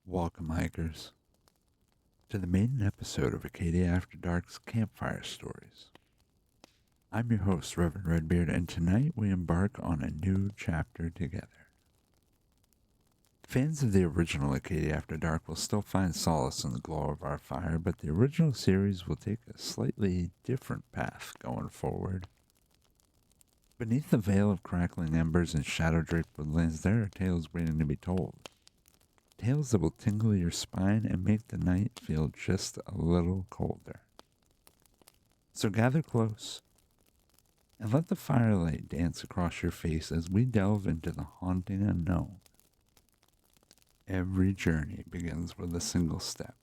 Welcome, hikers, to the maiden episode of Acadia After Dark's Campfire Stories. I'm your host, Reverend Redbeard, and tonight we embark on a new chapter together. Fans of the original Acadia After Dark will still find solace in the glow of our fire, but the original series will take a slightly different path going forward. Beneath the veil of crackling embers and shadow-draped woodlands, there are tales waiting to be told. Tales that will tingle your spine and make the night feel just a little colder. So gather close and let the firelight dance across your face as we delve into the haunting unknown. Every journey begins with a single step.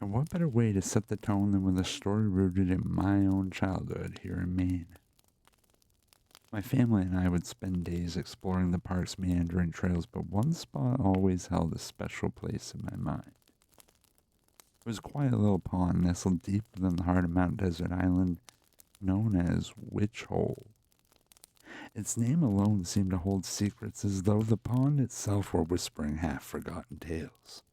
And what better way to set the tone than with a story rooted in my own childhood here in Maine? My family and I would spend days exploring the park's meandering trails, but one spot always held a special place in my mind. It was a quiet little pond nestled deep within the heart of Mount Desert Island, known as Witch Hole. Its name alone seemed to hold secrets, as though the pond itself were whispering half-forgotten tales.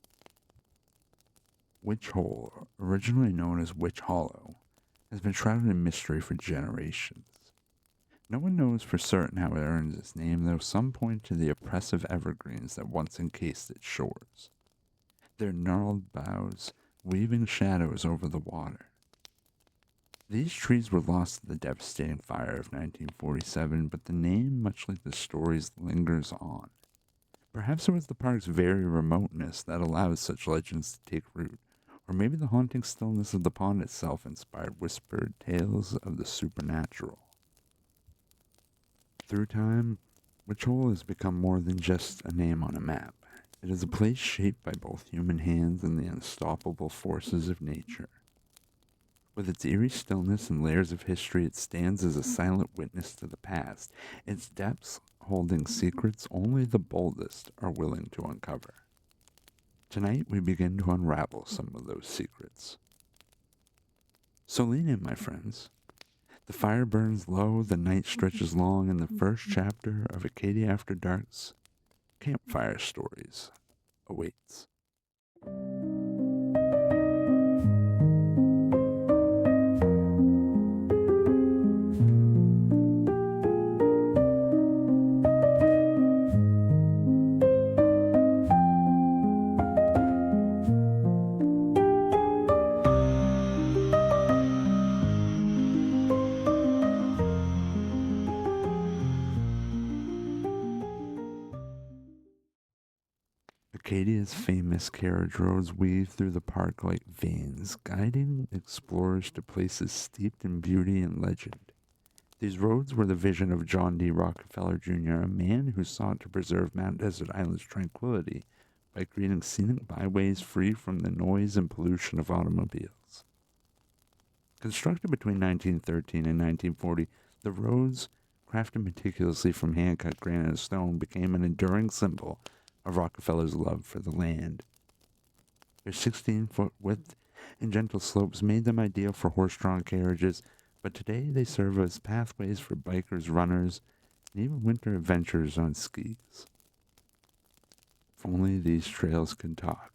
Witch Hole, originally known as Witch Hollow, has been shrouded in mystery for generations. No one knows for certain how it earns its name, though some point to the oppressive evergreens that once encased its shores, their gnarled boughs weaving shadows over the water. These trees were lost to the devastating fire of 1947, but the name, much like the stories, lingers on. Perhaps it was the park's very remoteness that allowed such legends to take root, or maybe the haunting stillness of the pond itself inspired whispered tales of the supernatural. Through time, Witch Hole has become more than just a name on a map. It is a place shaped by both human hands and the unstoppable forces of nature. With its eerie stillness and layers of history, it stands as a silent witness to the past, its depths holding secrets only the boldest are willing to uncover. Tonight, we begin to unravel some of those secrets. So lean in, my friends. The fire burns low, the night stretches long, and the first chapter of Acadia After Dark's Campfire Stories awaits. Acadia's famous carriage roads weave through the park like veins, guiding explorers to places steeped in beauty and legend. These roads were the vision of John D. Rockefeller Jr., a man who sought to preserve Mount Desert Island's tranquility by creating scenic byways free from the noise and pollution of automobiles. Constructed between 1913 and 1940, the roads, crafted meticulously from hand-cut granite and stone, became an enduring symbol of Rockefeller's love for the land. Their 16-foot width and gentle slopes made them ideal for horse-drawn carriages, but today they serve as pathways for bikers, runners, and even winter adventurers on skis. If only these trails could talk.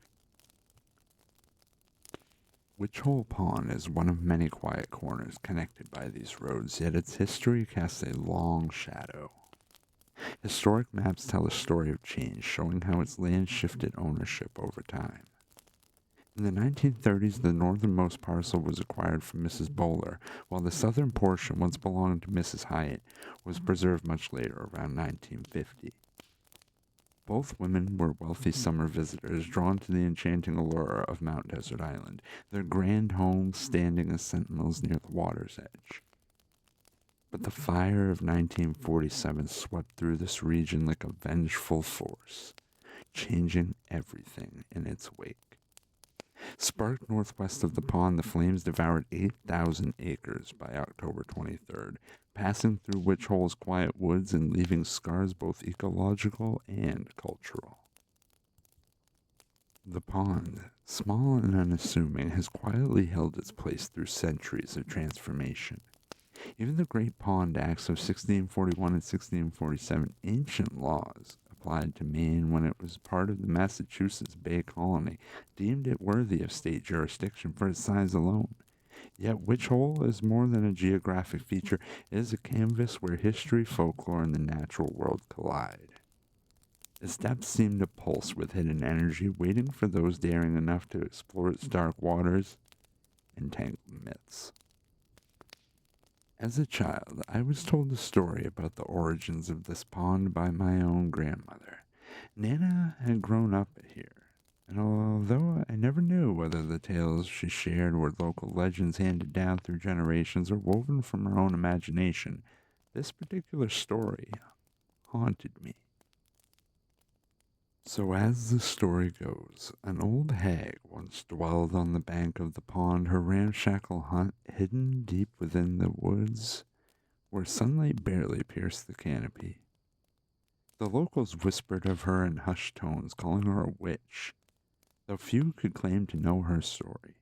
Witch Hole Pond is one of many quiet corners connected by these roads, yet its history casts a long shadow. Historic maps tell a story of change, showing how its land shifted ownership over time. In the 1930s, the northernmost parcel was acquired from Mrs. Bowler, while the southern portion, once belonging to Mrs. Hyatt, was preserved much later, around 1950. Both women were wealthy summer visitors drawn to the enchanting allure of Mount Desert Island, their grand homes standing as sentinels near the water's edge. But the fire of 1947 swept through this region like a vengeful force, changing everything in its wake. Sparked northwest of the pond, the flames devoured 8,000 acres by October 23rd, passing through Witch Hole's quiet woods and leaving scars both ecological and cultural. The pond, small and unassuming, has quietly held its place through centuries of transformation. Even the Great Pond Acts of 1641 and 1647, ancient laws applied to Maine when it was part of the Massachusetts Bay Colony, deemed it worthy of state jurisdiction for its size alone. Yet Witch Hole is more than a geographic feature. It is a canvas where history, folklore, and the natural world collide. Its depths seem to pulse with hidden energy, waiting for those daring enough to explore its dark waters and tangled myths. As a child, I was told a story about the origins of this pond by my own grandmother. Nana had grown up here, and although I never knew whether the tales she shared were local legends handed down through generations or woven from her own imagination, this particular story haunted me. So as the story goes, an old hag once dwelled on the bank of the pond, her ramshackle hut hidden deep within the woods where sunlight barely pierced the canopy. The locals whispered of her in hushed tones, calling her a witch, though few could claim to know her story.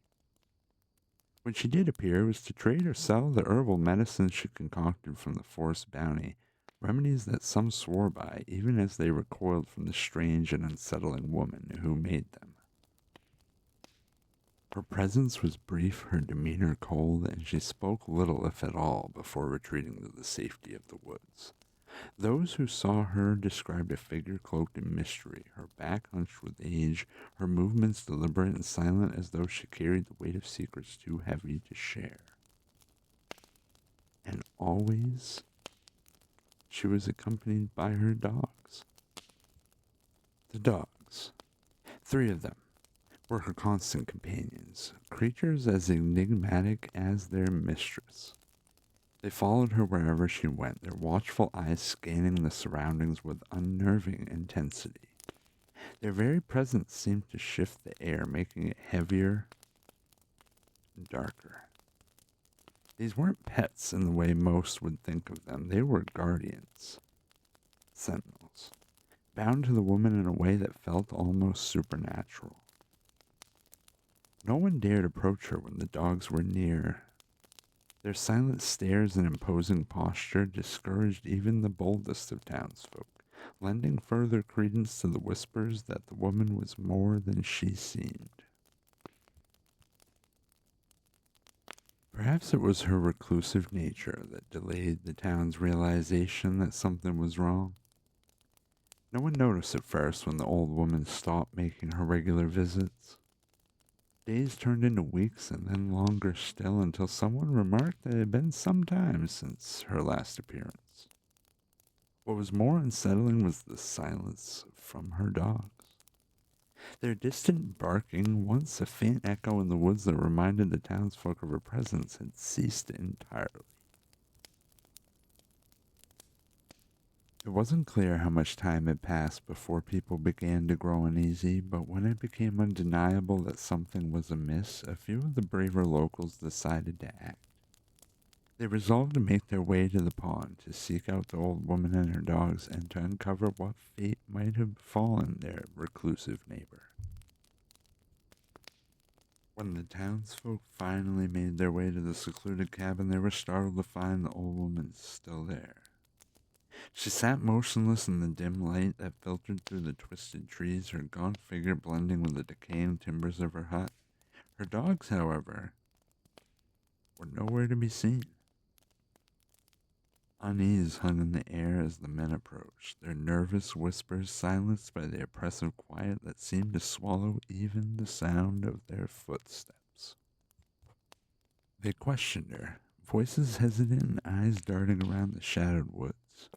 When she did appear, it was to trade or sell the herbal medicines she concocted from the forest bounty, remedies that some swore by, even as they recoiled from the strange and unsettling woman who made them. Her presence was brief, her demeanor cold, and she spoke little, if at all, before retreating to the safety of the woods. Those who saw her described a figure cloaked in mystery, her back hunched with age, her movements deliberate and silent as though she carried the weight of secrets too heavy to share. And always she was accompanied by her dogs. The dogs, 3 of them, were her constant companions, creatures as enigmatic as their mistress. They followed her wherever she went, their watchful eyes scanning the surroundings with unnerving intensity. Their very presence seemed to shift the air, making it heavier and darker. These weren't pets in the way most would think of them. They were guardians, sentinels, bound to the woman in a way that felt almost supernatural. No one dared approach her when the dogs were near. Their silent stares and imposing posture discouraged even the boldest of townsfolk, lending further credence to the whispers that the woman was more than she seemed. Perhaps it was her reclusive nature that delayed the town's realization that something was wrong. No one noticed at first when the old woman stopped making her regular visits. Days turned into weeks and then longer still until someone remarked that it had been some time since her last appearance. What was more unsettling was the silence from her dogs. Their distant barking, once a faint echo in the woods that reminded the townsfolk of her presence, had ceased entirely. It wasn't clear how much time had passed before people began to grow uneasy, but when it became undeniable that something was amiss, a few of the braver locals decided to act. They resolved to make their way to the pond to seek out the old woman and her dogs and to uncover what fate might have befallen their reclusive neighbor. When the townsfolk finally made their way to the secluded cabin, they were startled to find the old woman still there. She sat motionless in the dim light that filtered through the twisted trees, her gaunt figure blending with the decaying timbers of her hut. Her dogs, however, were nowhere to be seen. Unease hung in the air as the men approached, their nervous whispers silenced by the oppressive quiet that seemed to swallow even the sound of their footsteps. They questioned her, voices hesitant and eyes darting around the shadowed woods.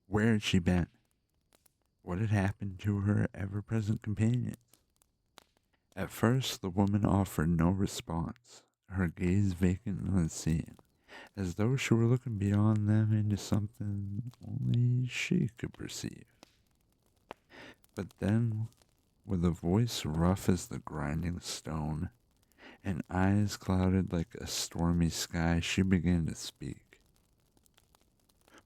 Where had she been? What had happened to her ever-present companions? At first, the woman offered no response, her gaze vacant and unseeing, as though she were looking beyond them into something only she could perceive. But then, with a voice rough as the grinding stone, and eyes clouded like a stormy sky, she began to speak.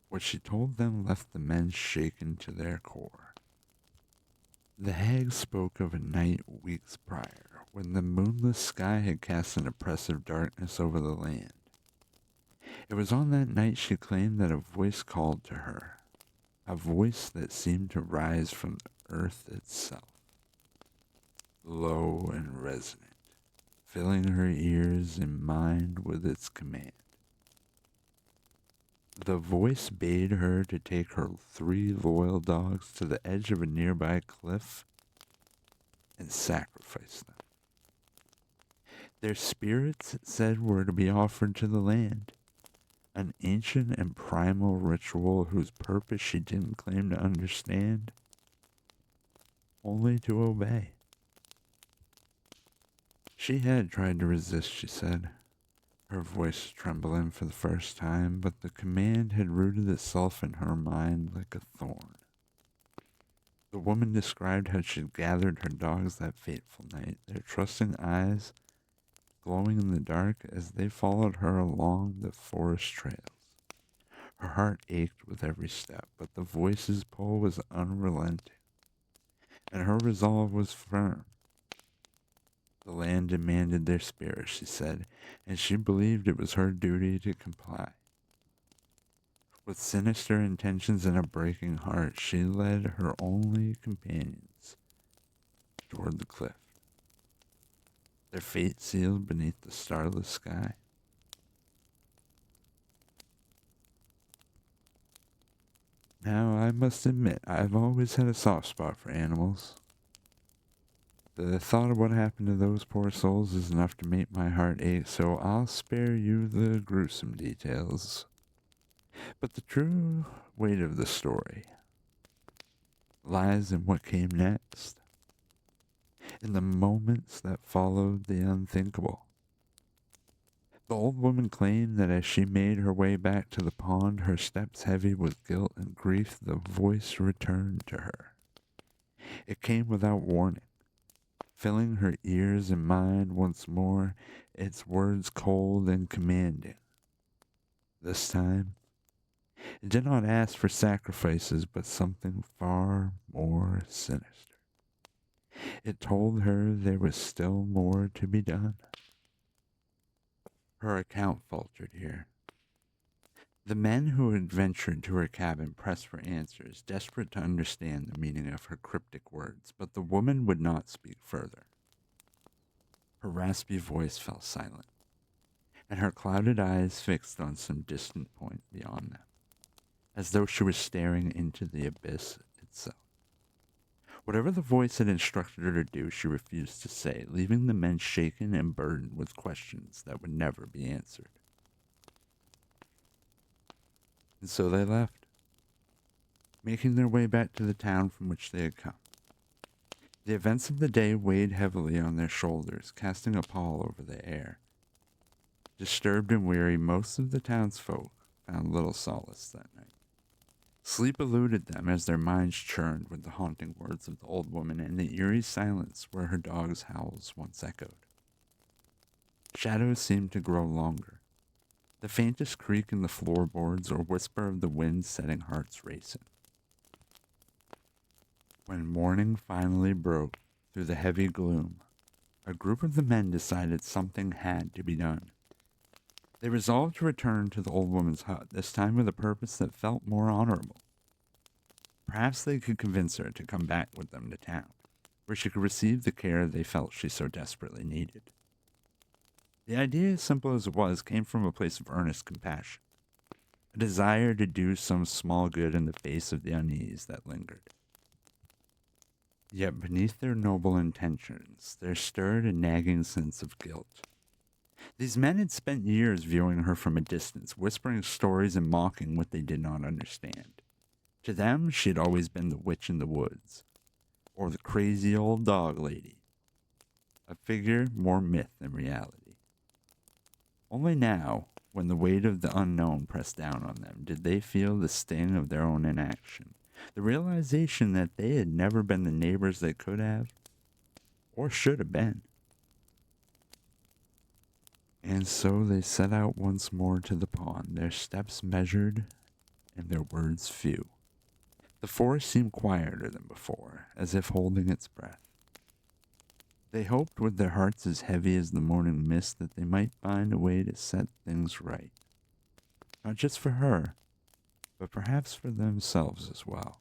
What she told them left the men shaken to their core. The hag spoke of a night weeks prior, when the moonless sky had cast an oppressive darkness over the land. It was on that night she claimed that a voice called to her, a voice that seemed to rise from the earth itself, low and resonant, filling her ears and mind with its command. The voice bade her to take her 3 loyal dogs to the edge of a nearby cliff and sacrifice them. Their spirits, it said, were to be offered to the land, an ancient and primal ritual whose purpose she didn't claim to understand, only to obey. She had tried to resist, she said, her voice trembling for the first time, but the command had rooted itself in her mind like a thorn. The woman described how she'd gathered her dogs that fateful night, their trusting eyes glowing in the dark as they followed her along the forest trails. Her heart ached with every step, but the voice's pull was unrelenting, and her resolve was firm. The land demanded their spirit, she said, and she believed it was her duty to comply. With sinister intentions and a breaking heart, she led her only companions toward the cliff, their fate sealed beneath the starless sky. Now, I must admit, I've always had a soft spot for animals. The thought of what happened to those poor souls is enough to make my heart ache, so I'll spare you the gruesome details. But the true weight of the story lies in what came next, in the moments that followed the unthinkable. The old woman claimed that as she made her way back to the pond, her steps heavy with guilt and grief, the voice returned to her. It came without warning, filling her ears and mind once more, its words cold and commanding. This time, it did not ask for sacrifices, but something far more sinister. It told her there was still more to be done. Her account faltered here. The men who had ventured to her cabin pressed for answers, desperate to understand the meaning of her cryptic words, but the woman would not speak further. Her raspy voice fell silent, and her clouded eyes fixed on some distant point beyond them, as though she was staring into the abyss itself. Whatever the voice had instructed her to do, she refused to say, leaving the men shaken and burdened with questions that would never be answered. And so they left, making their way back to the town from which they had come. The events of the day weighed heavily on their shoulders, casting a pall over the air. Disturbed and weary, most of the townsfolk found little solace that night. Sleep eluded them as their minds churned with the haunting words of the old woman and the eerie silence where her dog's howls once echoed. Shadows seemed to grow longer, the faintest creak in the floorboards or whisper of the wind setting hearts racing. When morning finally broke through the heavy gloom, a group of the men decided something had to be done. They resolved to return to the old woman's hut, this time with a purpose that felt more honorable. Perhaps they could convince her to come back with them to town, where she could receive the care they felt she so desperately needed. The idea, as simple as it was, came from a place of earnest compassion, a desire to do some small good in the face of the unease that lingered. Yet beneath their noble intentions, there stirred a nagging sense of guilt. These men had spent years viewing her from a distance, whispering stories and mocking what they did not understand. To them, she had always been the witch in the woods, or the crazy old dog lady, a figure more myth than reality. Only now, when the weight of the unknown pressed down on them, did they feel the sting of their own inaction, the realization that they had never been the neighbors they could have, or should have been. And so they set out once more to the pond, their steps measured and their words few. The forest seemed quieter than before, as if holding its breath. They hoped with their hearts as heavy as the morning mist that they might find a way to set things right. Not just for her, but perhaps for themselves as well.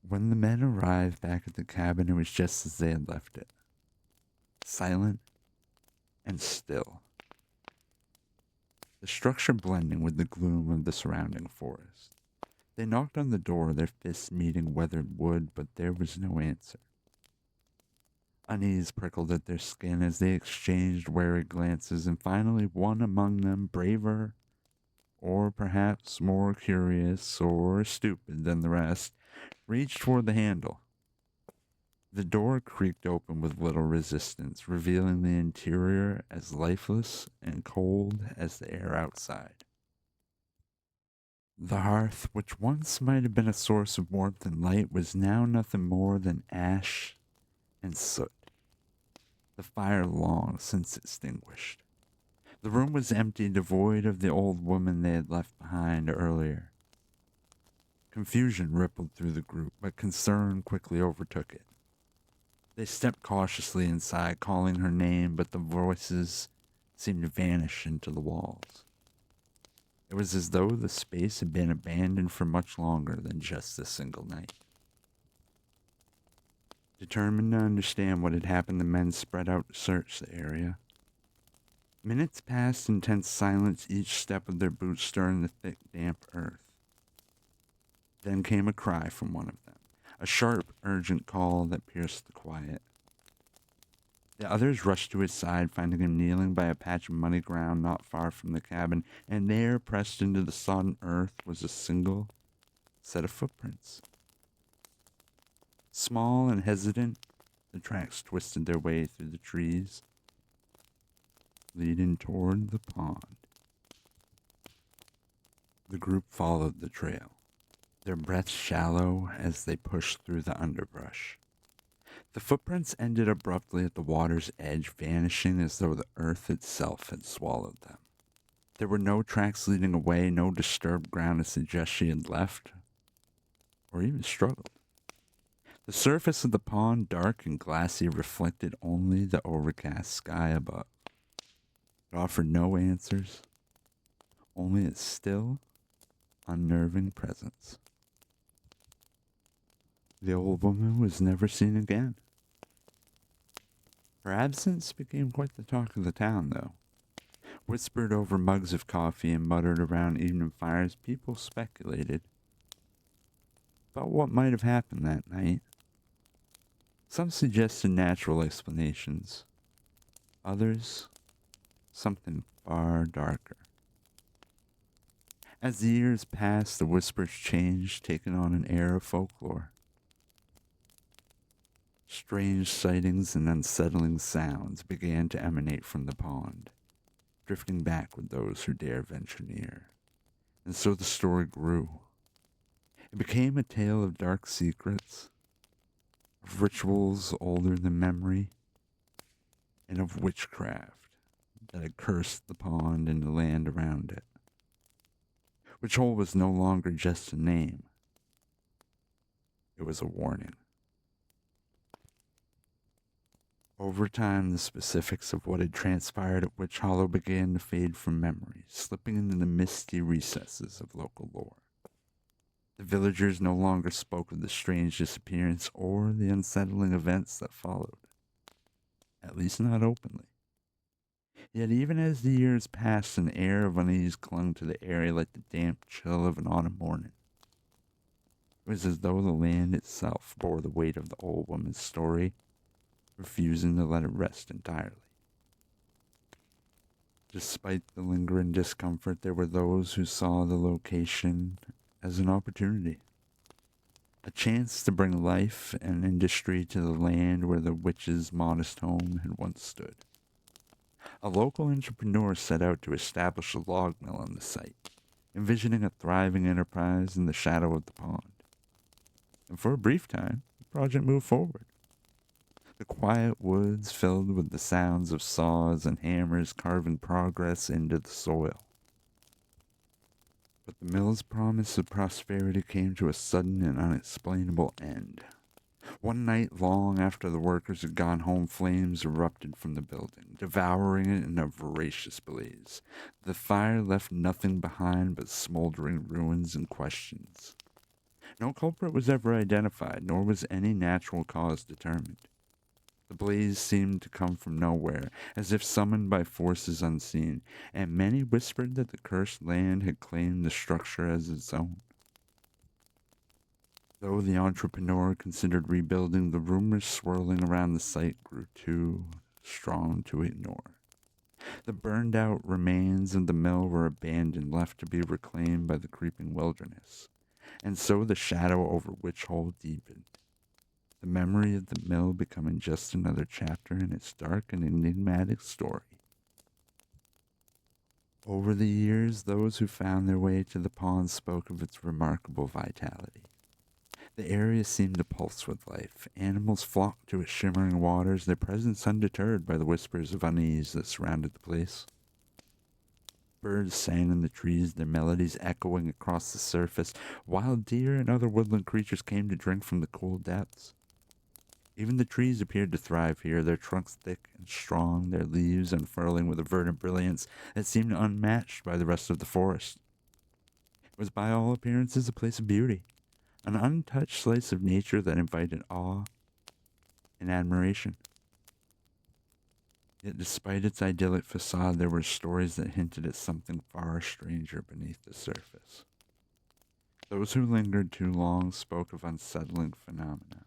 When the men arrived back at the cabin, it was just as they had left it, silent and still, the structure blending with the gloom of the surrounding forest. They knocked on the door, their fists meeting weathered wood, but there was no answer. Unease prickled at their skin as they exchanged wary glances, and finally one among them, braver, or perhaps more curious or stupid than the rest, reached for the handle. The door creaked open with little resistance, revealing the interior as lifeless and cold as the air outside. The hearth, which once might have been a source of warmth and light, was now nothing more than ash and soot, the fire long since extinguished. The room was empty, devoid of the old woman they had left behind earlier. Confusion rippled through the group, but concern quickly overtook it. They stepped cautiously inside, calling her name, but the voices seemed to vanish into the walls. It was as though the space had been abandoned for much longer than just a single night. Determined to understand what had happened, the men spread out to search the area. Minutes passed in tense silence, each step of their boots stirring the thick, damp earth. Then came a cry from one of them, a sharp, urgent call that pierced the quiet. The others rushed to his side, finding him kneeling by a patch of muddy ground not far from the cabin, and there, pressed into the sodden earth, was a single set of footprints. Small and hesitant, the tracks twisted their way through the trees, leading toward the pond. The group followed the trail, their breaths shallow as they pushed through the underbrush. The footprints ended abruptly at the water's edge, vanishing as though the earth itself had swallowed them. There were no tracks leading away, no disturbed ground to suggest she had left, or even struggled. The surface of the pond, dark and glassy, reflected only the overcast sky above. It offered no answers, only its still, unnerving presence. The old woman was never seen again. Her absence became quite the talk of the town, though. Whispered over mugs of coffee and muttered around evening fires, people speculated about what might have happened that night. Some suggested natural explanations, others something far darker. As the years passed, the whispers changed, taking on an air of folklore. Strange sightings and unsettling sounds began to emanate from the pond, drifting back with those who dare venture near. And so the story grew. It became a tale of dark secrets, of rituals older than memory, and of witchcraft that had cursed the pond and the land around it. Witch Hole was no longer just a name. It was a warning. Over time, the specifics of what had transpired at Witch Hollow began to fade from memory, slipping into the misty recesses of local lore. The villagers no longer spoke of the strange disappearance or the unsettling events that followed, at least not openly. Yet even as the years passed, an air of unease clung to the area like the damp chill of an autumn morning. It was as though the land itself bore the weight of the old woman's story, refusing to let it rest entirely. Despite the lingering discomfort, there were those who saw the location as an opportunity, a chance to bring life and industry to the land where the witch's modest home had once stood. A local entrepreneur set out to establish a log mill on the site, envisioning a thriving enterprise in the shadow of the pond. And for a brief time, the project moved forward. The quiet woods filled with the sounds of saws and hammers carving progress into the soil. But the mill's promise of prosperity came to a sudden and unexplainable end. One night, long after the workers had gone home, flames erupted from the building, devouring it in a voracious blaze. The fire left nothing behind but smoldering ruins and questions. No culprit was ever identified, nor was any natural cause determined. The blaze seemed to come from nowhere, as if summoned by forces unseen, and many whispered that the cursed land had claimed the structure as its own. Though the entrepreneur considered rebuilding, the rumors swirling around the site grew too strong to ignore. The burned out remains of the mill were abandoned, left to be reclaimed by the creeping wilderness. And so the shadow over Witch Hole deepened, the memory of the mill becoming just another chapter in its dark and enigmatic story. Over the years, those who found their way to the pond spoke of its remarkable vitality. The area seemed to pulse with life. Animals flocked to its shimmering waters, their presence undeterred by the whispers of unease that surrounded the place. Birds sang in the trees, their melodies echoing across the surface. Wild deer and other woodland creatures came to drink from the cool depths. Even the trees appeared to thrive here, their trunks thick and strong, their leaves unfurling with a verdant brilliance that seemed unmatched by the rest of the forest. It was by all appearances a place of beauty, an untouched slice of nature that invited awe and admiration. Yet despite its idyllic facade, there were stories that hinted at something far stranger beneath the surface. Those who lingered too long spoke of unsettling phenomena.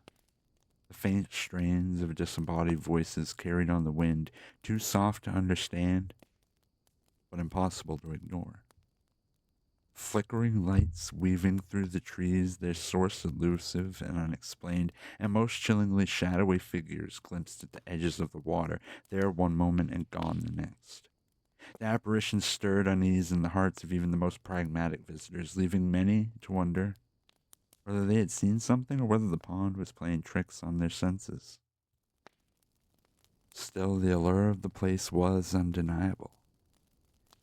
The faint strains of disembodied voices carried on the wind, too soft to understand, but impossible to ignore. Flickering lights weaving through the trees, their source elusive and unexplained, and most chillingly shadowy figures glimpsed at the edges of the water, there one moment and gone the next. The apparitions stirred unease in the hearts of even the most pragmatic visitors, leaving many to wonder whether they had seen something or whether the pond was playing tricks on their senses. Still, the allure of the place was undeniable.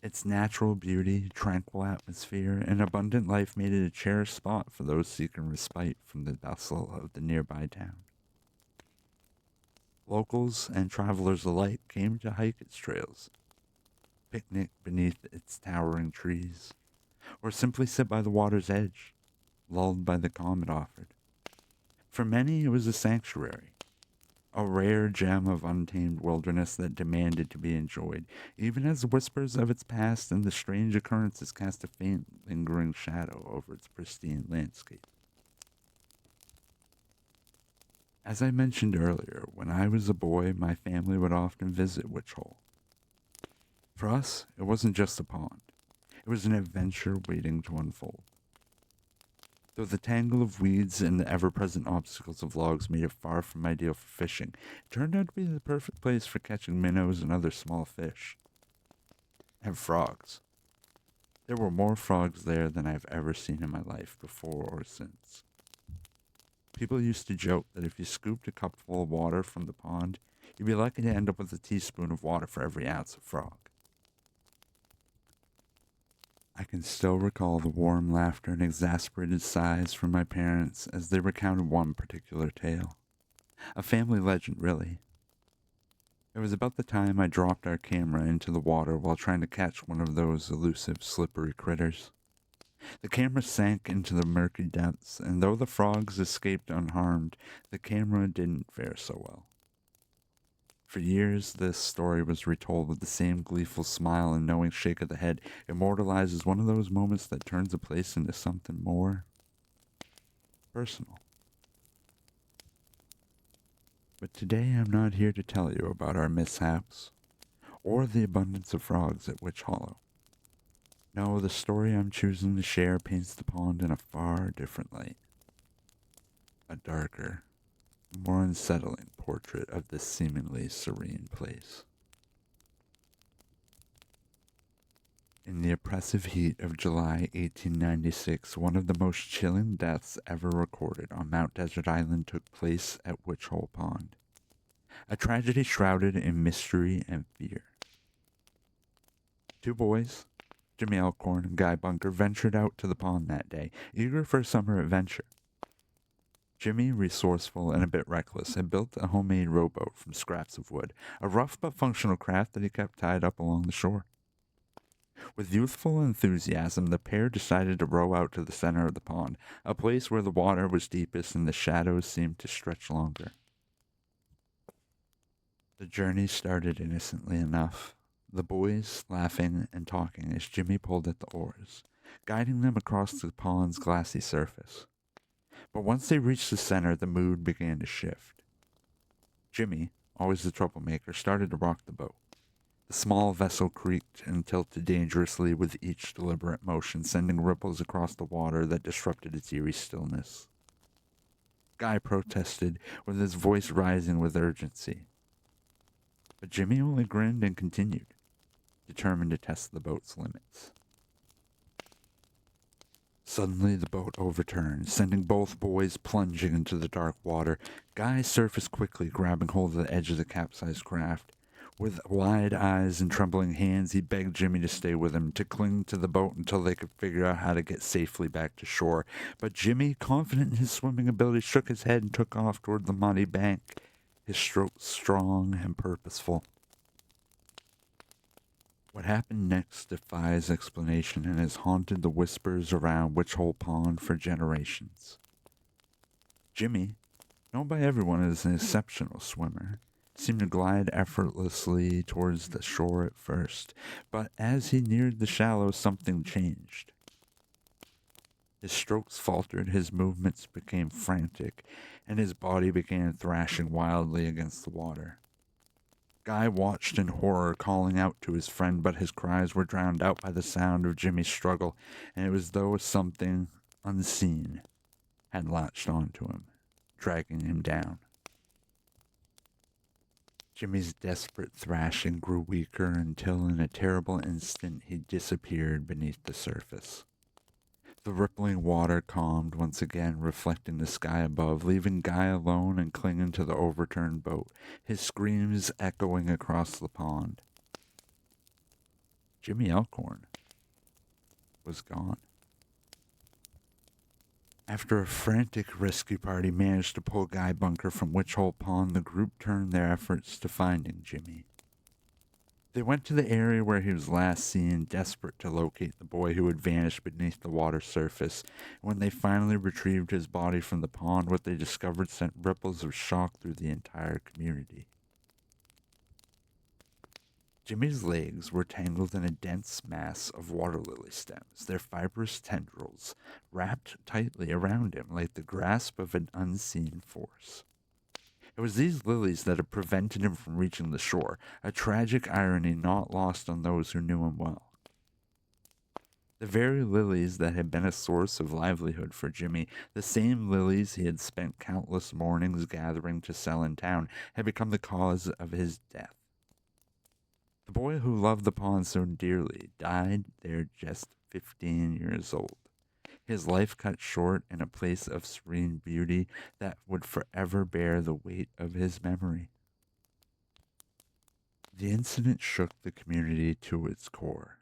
Its natural beauty, tranquil atmosphere, and abundant life made it a cherished spot for those seeking respite from the bustle of the nearby town. Locals and travelers alike came to hike its trails, picnic beneath its towering trees, or simply sit by the water's edge, lulled by the calm it offered. For many, it was a sanctuary, a rare gem of untamed wilderness that demanded to be enjoyed, even as the whispers of its past and the strange occurrences cast a faint, lingering shadow over its pristine landscape. As I mentioned earlier, when I was a boy, my family would often visit Witch Hole. For us, it wasn't just a pond. It was an adventure waiting to unfold. Though the tangle of weeds and the ever-present obstacles of logs made it far from ideal for fishing, it turned out to be the perfect place for catching minnows and other small fish. And frogs. There were more frogs there than I've ever seen in my life, before or since. People used to joke that if you scooped a cupful of water from the pond, you'd be lucky to end up with a teaspoon of water for every ounce of frog. I can still recall the warm laughter and exasperated sighs from my parents as they recounted one particular tale. A family legend, really. It was about the time I dropped our camera into the water while trying to catch one of those elusive, slippery critters. The camera sank into the murky depths, and though the frogs escaped unharmed, the camera didn't fare so well. For years, this story was retold with the same gleeful smile and knowing shake of the head, immortalized as one of those moments that turns a place into something more personal. But today I'm not here to tell you about our mishaps, or the abundance of frogs at Witch Hollow. No, the story I'm choosing to share paints the pond in a far different light. A darker, more unsettling portrait of this seemingly serene place. In the oppressive heat of July 1896, one of the most chilling deaths ever recorded on Mount Desert Island took place at Witch Hole Pond. A tragedy shrouded in mystery and fear. Two boys, Jimmy Alcorn and Guy Bunker, ventured out to the pond that day, eager for a summer adventure. Jimmy, resourceful and a bit reckless, had built a homemade rowboat from scraps of wood, a rough but functional craft that he kept tied up along the shore. With youthful enthusiasm, the pair decided to row out to the center of the pond, a place where the water was deepest and the shadows seemed to stretch longer. The journey started innocently enough, the boys laughing and talking as Jimmy pulled at the oars, guiding them across the pond's glassy surface. But once they reached the center, the mood began to shift. Jimmy, always the troublemaker, started to rock the boat. The small vessel creaked and tilted dangerously with each deliberate motion, sending ripples across the water that disrupted its eerie stillness. Guy protested, with his voice rising with urgency. But Jimmy only grinned and continued, determined to test the boat's limits. Suddenly, the boat overturned, sending both boys plunging into the dark water. Guy surfaced quickly, grabbing hold of the edge of the capsized craft. With wide eyes and trembling hands, he begged Jimmy to stay with him, to cling to the boat until they could figure out how to get safely back to shore. But Jimmy, confident in his swimming ability, shook his head and took off toward the muddy bank, his strokes strong and purposeful. What happened next defies explanation and has haunted the whispers around Witch Hole Pond for generations. Jimmy, known by everyone as an exceptional swimmer, seemed to glide effortlessly towards the shore at first, but as he neared the shallows, something changed. His strokes faltered, his movements became frantic, and his body began thrashing wildly against the water. Guy watched in horror, calling out to his friend, but his cries were drowned out by the sound of Jimmy's struggle, and it was as though something unseen had latched onto him, dragging him down. Jimmy's desperate thrashing grew weaker until in a terrible instant he disappeared beneath the surface. The rippling water calmed once again, reflecting the sky above, leaving Guy alone and clinging to the overturned boat, his screams echoing across the pond. Jimmy Elkhorn was gone. After a frantic rescue party managed to pull Guy Bunker from Witch Hole Pond, the group turned their efforts to finding Jimmy. They went to the area where he was last seen, desperate to locate the boy who had vanished beneath the water surface. When they finally retrieved his body from the pond, what they discovered sent ripples of shock through the entire community. Jimmy's legs were tangled in a dense mass of water lily stems, their fibrous tendrils wrapped tightly around him like the grasp of an unseen force. It was these lilies that had prevented him from reaching the shore, a tragic irony not lost on those who knew him well. The very lilies that had been a source of livelihood for Jimmy, the same lilies he had spent countless mornings gathering to sell in town, had become the cause of his death. The boy who loved the pond so dearly died there just 15 years old, his life cut short in a place of serene beauty that would forever bear the weight of his memory. The incident shook the community to its core.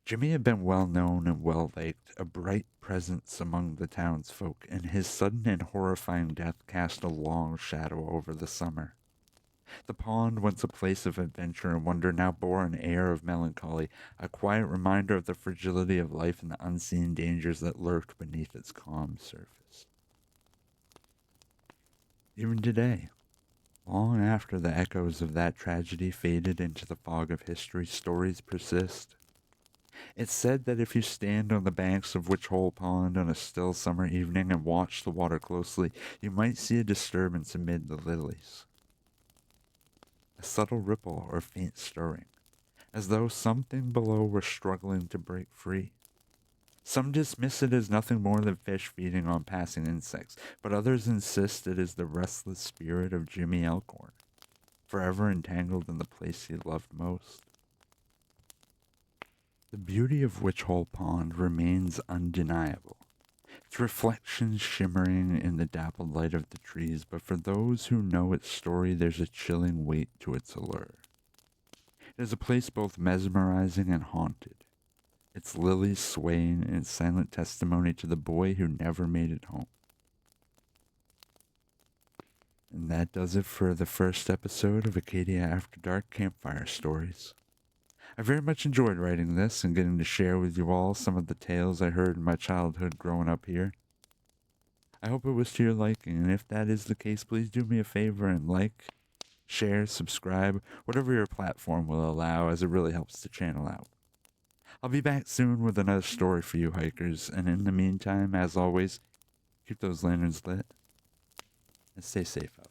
Jimmy had been well known and well liked, a bright presence among the townsfolk, and his sudden and horrifying death cast a long shadow over the summer. The pond, once a place of adventure and wonder, now bore an air of melancholy, a quiet reminder of the fragility of life and the unseen dangers that lurked beneath its calm surface. Even today, long after the echoes of that tragedy faded into the fog of history, stories persist. It's said that if you stand on the banks of Witch Hole Pond on a still summer evening and watch the water closely, you might see a disturbance amid the lilies. A subtle ripple or faint stirring, as though something below were struggling to break free. Some dismiss it as nothing more than fish feeding on passing insects, but others insist it is the restless spirit of Jimmy Elkhorn, forever entangled in the place he loved most. The beauty of Witch Hole Pond remains undeniable, its reflections shimmering in the dappled light of the trees, but for those who know its story, there's a chilling weight to its allure. It is a place both mesmerizing and haunted, its lilies swaying in silent testimony to the boy who never made it home. And that does it for the first episode of Acadia After Dark Campfire Stories. I very much enjoyed writing this and getting to share with you all some of the tales I heard in my childhood growing up here. I hope it was to your liking, and if that is the case, please do me a favor and like, share, subscribe, whatever your platform will allow, as it really helps the channel out. I'll be back soon with another story for you hikers, and in the meantime, as always, keep those lanterns lit and stay safe out.